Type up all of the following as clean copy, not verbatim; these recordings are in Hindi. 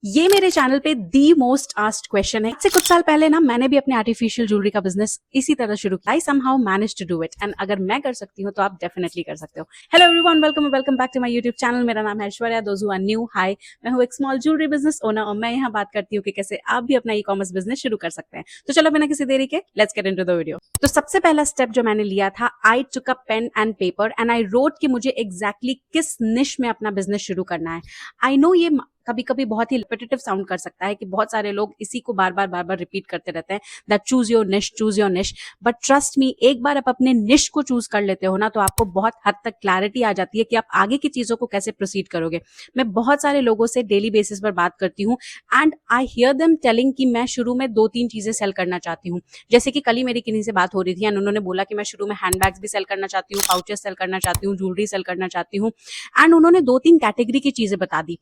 ये मेरे चैनल पे दी मोस्ट आस्क्ड क्वेश्चन है। कुछ साल पहले ना मैंने भी अपने आर्टिफिशियल ज्वेलरी का बिजनेस इसी तरह शुरू किया। I somehow manage to do it and अगर मैं कर सकती हूँ तो आप डेफिनेटली कर सकते हो। Hello everyone, welcome back to my YouTube channel. मेरा नाम है Aishwarya. Those who are new, hi, मैं हूँ एक स्मॉल ज्वेलरी बिजनेस ओनर और मैं यहाँ बात करती हूँ कि कैसे आप भी अपना ई कॉमर्स बिजनेस शुरू कर सकते हैं। तो चलो बिना किसी देरी के let's get into the video. तो सबसे पहला स्टेप जो मैंने लिया था, I took a pen and paper and I wrote कि मुझे एग्जैक्टली किस निश में अपना बिजनेस शुरू करना है। आई नो ये कभी कभी बहुत ही रिपीटेटिव साउंड कर सकता है कि बहुत सारे लोग इसी को बार बार रिपीट करते रहते हैं, दैट चूज योर निश। बट ट्रस्ट मी, एक बार आप अपने निश को चूज कर लेते हो ना तो आपको बहुत हद तक क्लैरिटी आ जाती है कि आप आगे की चीजों को कैसे प्रोसीड करोगे। मैं बहुत सारे लोगों से डेली बेसिस पर बात करती हूँ and I hear them telling कि मैं शुरू में 2-3 चीजें सेल करना चाहती हूँ। जैसे कि कल ही मेरी किन्हीं से बात हो रही थी एंड उन्होंने बोला कि मैं शुरू में हैंडबैग्स भी सेल करना चाहती हूँ, पाउचेस सेल करना चाहती हूँ, ज्वेलरी सेल करना चाहती हूँ एंड उन्होंने 2-3 कैटेगरी की चीजें बता दी।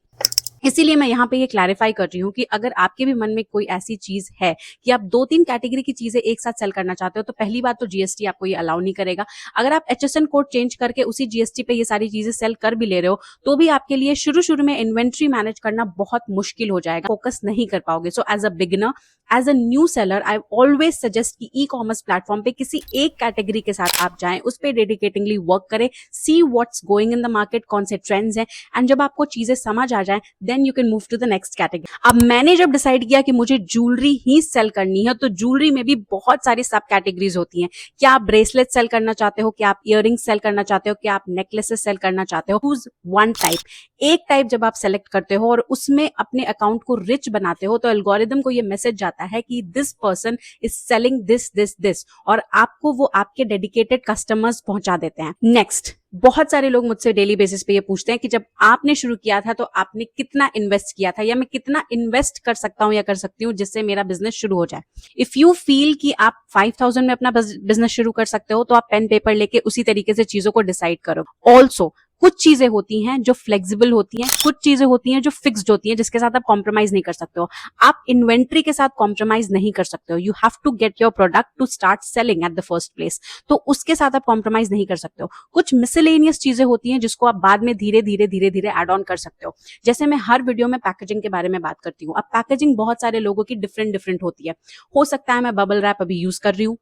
इसीलिए मैं यहाँ पे ये क्लैरिफाई कर रही हूँ कि अगर आपके भी मन में कोई ऐसी चीज है कि आप 2-3 कैटेगरी की चीजें एक साथ सेल करना चाहते हो तो पहली बात तो जीएसटी आपको ये अलाउ नहीं करेगा। अगर आप एचएसएन कोड चेंज करके उसी जीएसटी पे ये सारी चीजें सेल कर भी ले रहे हो तो भी आपके लिए शुरू में इन्वेंट्री मैनेज करना बहुत मुश्किल हो जाएगा, फोकस नहीं कर पाओगे। So as a beginner, as a new seller, I always suggest कि ई कॉमर्स प्लेटफॉर्म पे किसी एक कैटेगरी के साथ आप जाएं, उस पर डेडिकेटिंगली वर्क करें, see what's going in the market, कौन से ट्रेंड्स हैं एंड जब आपको चीजें समझ आ जाए then you can move to the next category. अब मैंने जब डिसाइड किया कि मुझे ज्वेलरी ही सेल करनी है तो ज्वेलरी में भी बहुत सारी सब कैटेगरीज होती हैं। क्या आप ब्रेसलेट सेल करना चाहते हो, क्या आप इयररिंग्स सेल करना चाहते हो, क्या आप नेकलेसेस सेल करना चाहते हो, चूज वन टाइप। एक टाइप जब आप सेलेक्ट करते हो और उसमें अपने अकाउंट को रिच बनाते हो तो एल्गोरिदम को ये मैसेज जाता है कि this person is selling this और आपको वो आपके डेडिकेटेड कस्टमर्स पहुंचा देते हैं। नेक्स्ट, बहुत सारे लोग मुझसे डेली बेसिस पे ये पूछते हैं कि जब आपने शुरू किया था तो आपने कितना इन्वेस्ट किया था या मैं कितना इन्वेस्ट कर सकता हूं या कर सकती हूँ जिससे मेरा बिजनेस शुरू हो जाए। इफ यू फील कि आप 5,000 में अपना बिजनेस शुरू कर सकते हो तो आप पेन पेपर लेके उसी तरीके से चीजों को डिसाइड करो। ऑल्सो कुछ चीजें होती हैं जो फ्लेक्सिबल होती हैं, कुछ चीजें होती हैं जो फिक्स्ड होती हैं जिसके साथ आप कॉम्प्रोमाइज नहीं कर सकते हो। आप इन्वेंट्री के साथ कॉम्प्रोमाइज नहीं कर सकते हो। You have to get your product to start selling at the first place, तो उसके साथ आप कॉम्प्रोमाइज नहीं कर सकते हो। कुछ मिसलेनियस चीजें होती हैं जिसको आप बाद में धीरे धीरे एड ऑन कर सकते हो। जैसे मैं हर वीडियो में पैकेजिंग के बारे में बात करती हूँ। अब पैकेजिंग बहुत सारे लोगों की डिफरेंट होती है। हो सकता है मैं बबल रैप अभी यूज कर रही हूँ,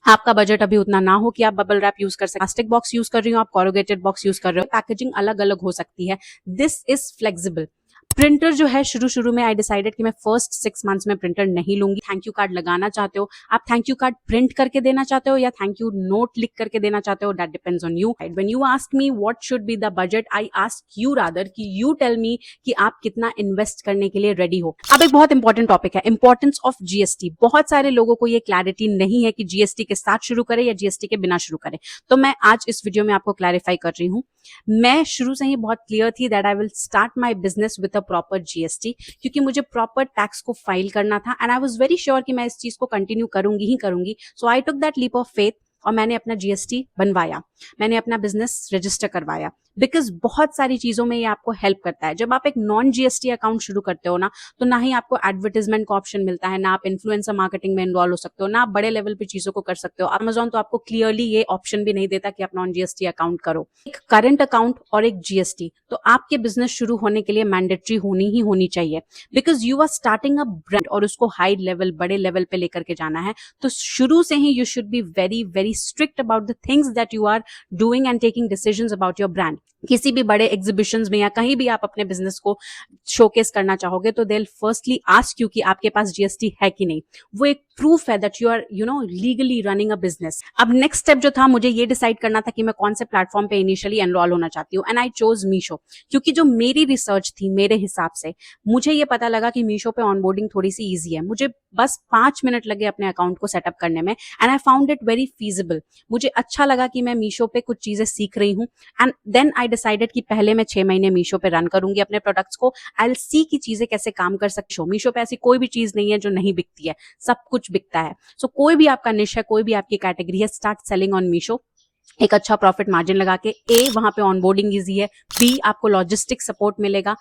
आपका बजट अभी उतना ना हो कि आप बबल रैप यूज कर सके, प्लास्टिक बॉक्स यूज कर रही हो, आप कोरुगेटेड बॉक्स यूज कर रहे हो, पैकेजिंग अलग अलग हो सकती है। This is flexible. प्रिंटर जो है, शुरू में आई डिसाइडेड कि मैं फर्स्ट 6 मंथ्स में प्रिंटर नहीं लूंगी। थैंक यू कार्ड लगाना चाहते हो, आप थैंक यू कार्ड प्रिंट करके देना चाहते हो या थैंक यू नोट लिख करके देना चाहते हो, that depends on you. When you ask me what should be the budget, I ask you rather कि यू टेल मी कि आप कितना इन्वेस्ट करने के लिए रेडी हो। अब एक बहुत इंपॉर्टेंट टॉपिक है, इंपॉर्टेंस ऑफ जीएसटी। बहुत सारे लोगों को ये क्लैरिटी नहीं है कि जीएसटी के साथ शुरू करें या जीएसटी के बिना शुरू करें, तो मैं आज इस वीडियो में आपको क्लैरिफाई कर रही हूँ। मैं शुरू से ही बहुत क्लियर थी that I will start my business with a proper GST, क्योंकि मुझे प्रॉपर टैक्स को फाइल करना था and I was very sure कि मैं इस चीज को कंटिन्यू करूंगी। So I took that leap of faith और मैंने अपना जीएसटी बनवाया, मैंने अपना बिजनेस रजिस्टर करवाया। बिकॉज बहुत सारी चीजों में ये आपको हेल्प करता है। जब आप एक नॉन जीएसटी अकाउंट शुरू करते हो ना तो ना ही आपको एडवर्टाइजमेंट का ऑप्शन मिलता है, ना आप इन्फ्लुएंसर मार्केटिंग में इन्वॉल्व हो सकते हो, ना आप बड़े लेवल पे चीजों को कर सकते हो। अमेजॉन तो आपको क्लियरली ये ऑप्शन भी नहीं देता कि आप नॉन जीएसटी अकाउंट करो। एक करंट अकाउंट और एक जीएसटी तो आपके बिजनेस शुरू होने के लिए मैंडेटरी होनी चाहिए, because you are starting a brand और उसको हाई लेवल, बड़े लेवल पे लेकर के जाना है। तो शुरू से ही you should be very strict about the things that you are doing and taking decisions about your brand. किसी भी बड़े एग्जीबिशंस में या कहीं भी आप अपने बिजनेस को शोकेस करना चाहोगे तो दे फर्स्टली आस्क यू कि आपके पास जीएसटी है कि नहीं। वो एक प्रूफ है that you are legally running a business. अब नेक्स्ट स्टेप जो था, मुझे ये डिसाइड करना था कि मैं कौन से प्लेटफॉर्म पे इनिशियली एनरोल होना चाहती हूँ एंड आई चोज मीशो, क्योंकि जो मेरी रिसर्च थी, मेरे हिसाब से मुझे ये पता लगा कि मीशो पे ऑनबोर्डिंग थोड़ी सी ईजी है। मुझे बस 5 मिनट लगे अपने अकाउंट को सेटअप करने में and I found it very feasible. मुझे अच्छा लगा कि मैं मीशो पे कुछ चीजें सीख रही हूँ एंड देन आई डिसाइडेड कि पहले मैं 6 महीने मीशो पे रन करूंगी अपने प्रोडक्ट्स को। आई विल सी की चीजें कैसे काम कर सकती हो। मीशो पे ऐसी कोई भी चीज नहीं है जो नहीं बिकती है, सब कुछ बिकता है। सो कोई भी आपका निश है, कोई भी आपकी कैटेगरी है, स्टार्ट सेलिंग ऑन मीशो। एक अच्छा प्रॉफिट मार्जिन लगा के, वहां पे ऑनबोर्डिंग इजी है, बी आपको लॉजिस्टिक सपोर्ट मिलेगा,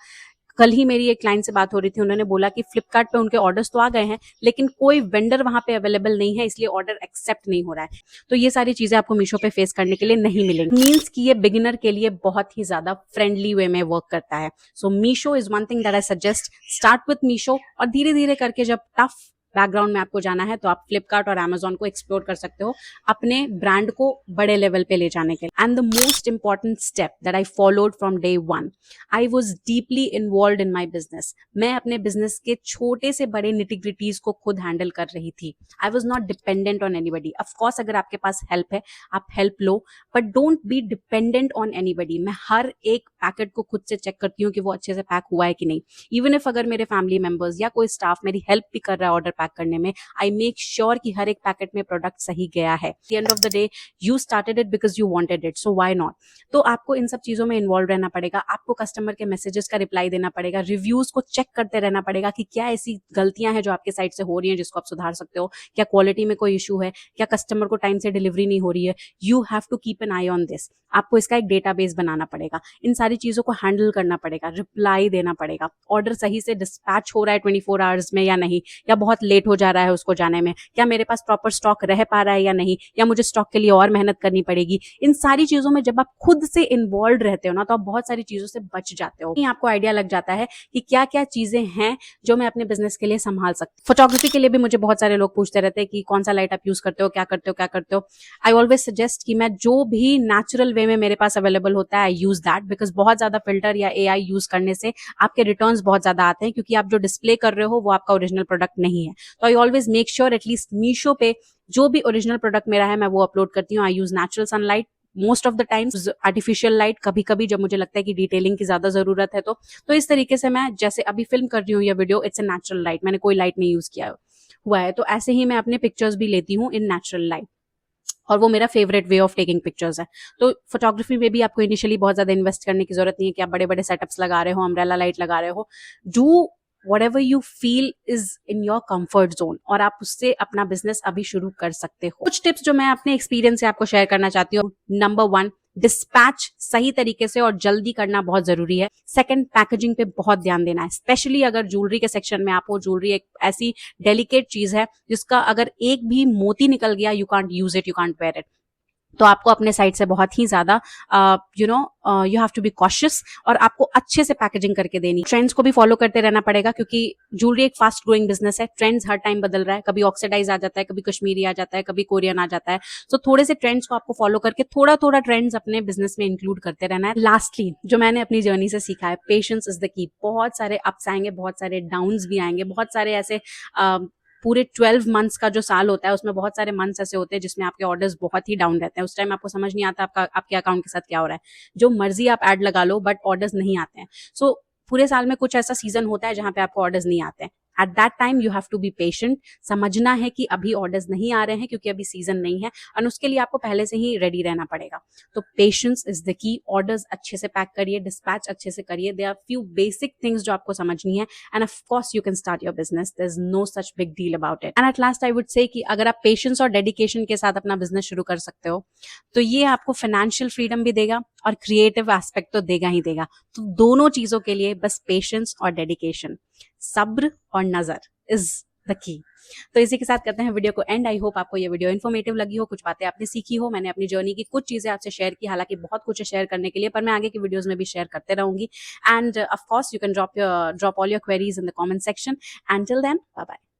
कल ही मेरी एक क्लाइंट से बात हो रही थी, उन्होंने बोला कि फ्लिपकार्ट पे उनके ऑर्डर्स तो आ गए हैं लेकिन कोई वेंडर वहां पे अवेलेबल नहीं है, इसलिए ऑर्डर एक्सेप्ट नहीं हो रहा है। तो ये सारी चीजें आपको मीशो पे फेस करने के लिए नहीं मिलेंगी। मीन्स कि ये बिगिनर के लिए बहुत ही ज्यादा फ्रेंडली वे में वर्क करता है। So Meesho is one thing that I suggest, start with Meesho और धीरे धीरे करके जब टफ बैकग्राउंड में आपको जाना है तो आप फ्लिपकार्ट और अमेजोन को एक्सप्लोर कर सकते हो अपने ब्रांड को बड़े लेवल पे ले जाने के लिए। And the most important step that I followed from day one, I was deeply involve in my business. मैं अपने बिजनेस के छोटे से बड़े निटिग्रिटीज को खुद हैंडल कर रही थी। I was not dependent on anybody. Of course अगर आपके पास हेल्प है आप help low, but don't be dependent on anybody. मैं हर एक पैकेट को खुद से चेक करती हूँ कि वो अच्छे से पैक हुआ है कि नहीं। इवन इफ अगर मेरे फैमिली मेंबर्स या कोई स्टाफ मेरी हेल्प भी कर रहा है ऑर्डर पैक करने में, आई मेक श्योर कि हर एक पैकेट में प्रोडक्ट सही गया है। At the end of the day you started it because you wanted it, so why not. तो आपको इन सब चीजों में इन्वॉल्व रहना पड़ेगा, आपको कस्टमर के मैसेजेस का रिप्लाई देना पड़ेगा, रिव्यूज को चेक करते रहना पड़ेगा कि क्या ऐसी गलतियां हैं जो आपके साइड से हो रही हैं जिसको आप सुधार सकते हो, क्या क्वालिटी में कोई इशू है, क्या कस्टमर को टाइम से डिलीवरी नहीं हो रही है। You have to keep an eye on this. आपको इसका एक डेटाबेस बनाना पड़ेगा, इन सारी चीजों को हैंडल करना पड़ेगा, रिप्लाई देना पड़ेगा, ऑर्डर सही से डिस्पैच हो रहा है 24 आवर्स में या नहीं, या बहुत लेट हो जा रहा है उसको जाने में, क्या मेरे पास प्रॉपर स्टॉक रह पा रहा है या नहीं, या मुझे स्टॉक के लिए और मेहनत करनी पड़ेगी। इन सारी चीजों में जब आप खुद से इन्वॉल्व रहते हो ना तो आप बहुत सारी चीजों से बच जाते हो। आपको आइडिया लग जाता है कि क्या क्या चीजें हैं जो मैं अपने बिजनेस के लिए संभाल सकती हूँ। फोटोग्राफी के लिए भी मुझे बहुत सारे लोग पूछते रहते हैं कि कौन सा लाइट आप यूज करते हो, क्या करते हो क्या करते हो। आई ऑलवेज सजेस्ट कि मैं जो भी नेचुरल वे में मेरे पास अवेलेबल होता है आई यूज दैट, बिकॉज बहुत ज्यादा फिल्टर या एआई यूज करने से आपके रिटर्न्स बहुत ज्यादा आते हैं, क्योंकि आप जो डिस्प्ले कर रहे हो वो आपका ओरिजिनल प्रोडक्ट नहीं है। तो I always make sure at least Meesho पे जो भी ओरिजिनल प्रोडक्ट मेरा है मैं वो अपलोड करती हूँ। I use natural sunlight most of the times, artificial light कभी कभी जब मुझे लगता है कि डिटेलिंग की ज्यादा जरूरत है तो इस तरीके से मैं जैसे अभी फिल्म कर रही हूँ या video, it's a natural light, मैंने कोई लाइट नहीं यूज किया हुआ है। तो ऐसे ही मैं अपने पिक्चर्स भी लेती हूँ इन नेचुरल लाइट और वो मेरा favourite way of taking pictures है। तो फोटोग्राफी में भी आपको इनिशियली बहुत ज्यादा इन्वेस्ट करने की जरूरत नहीं है कि आप बड़े बड़े सेटअप्स लगा रहे हो, अम्ब्रेला लाइट लगा रहे हो। Do whatever you feel is in your comfort zone और आप उससे अपना बिजनेस अभी शुरू कर सकते हो। कुछ टिप्स जो मैं अपने एक्सपीरियंस से आपको शेयर करना चाहती हूँ। नंबर 1, डिस्पैच सही तरीके से और जल्दी करना बहुत जरूरी है। सेकंड, पैकेजिंग पे बहुत ध्यान देना है, स्पेशली अगर ज्वेलरी के सेक्शन में आप हो। ज्वेलरी एक ऐसी डेलिकेट चीज है जिसका अगर एक भी मोती निकल गया, you can't use it, you can't wear it. तो आपको अपने साइड से बहुत ही ज्यादा you have to be cautious और आपको अच्छे से पैकेजिंग करके देनी। ट्रेंड्स को भी फॉलो करते रहना पड़ेगा क्योंकि ज्वेलरी एक फास्ट ग्रोइंग बिजनेस है। ट्रेंड्स हर टाइम बदल रहा है, कभी ऑक्सीडाइज आ जाता है, कभी कश्मीरी आ जाता है, कभी कोरियन आ जाता है। तो थोड़े से ट्रेंड्स को आपको फॉलो करके थोड़ा थोड़ा ट्रेंड्स अपने बिजनेस में इंक्लूड करते रहना है। लास्टली जो मैंने अपनी जर्नी से सीखा है, पेशेंस इज द की। बहुत सारे अप्स आएंगे, बहुत सारे डाउन्स भी आएंगे, बहुत सारे ऐसे पूरे 12 मंथ्स का जो साल होता है उसमें बहुत सारे मंथ्स ऐसे होते हैं जिसमें आपके ऑर्डर्स बहुत ही डाउन रहते हैं। उस टाइम आपको समझ नहीं आता आपके अकाउंट के साथ क्या हो रहा है। जो मर्जी आप ऐड लगा लो बट ऑर्डर्स नहीं आते हैं। सो पूरे साल में कुछ ऐसा सीजन होता है जहां पे आपको ऑर्डर्स नहीं आते हैं। At that time you have to be patient. समझना है कि अभी ऑर्डर्स नहीं आ रहे हैं क्योंकि अभी सीजन नहीं है और उसके लिए आपको पहले से ही रेडी रहना पड़ेगा। तो patience is the key. Orders अच्छे से पैक करिए, डिस्पैच अच्छे से करिए। There are few basic things जो आपको समझनी है and of course you can start your business. There is no such big deal about it. And at last I would say कि अगर आप पेशेंस और डेडिकेशन के साथ अपना बिजनेस शुरू कर सकते हो तो ये आपको फाइनेंशियल फ्रीडम भी देगा और क्रिएटिव एस्पेक्ट तो देगा ही देगा। तो दोनों चीजों के लिए बस पेशेंस और डेडिकेशन, सब्र और नजर इज द की। तो इसी के साथ करते हैं वीडियो को एंड। आई होप आपको ये वीडियो इन्फॉर्मेटिव लगी हो, कुछ बातें आपने सीखी हो। मैंने अपनी जर्नी की कुछ चीजें आपसे शेयर की, हालांकि बहुत कुछ है शेयर करने के लिए, पर मैं आगे की वीडियोस में भी शेयर करते रहूंगी। And of course you can drop all your queries in the comment section. And till then, bye bye.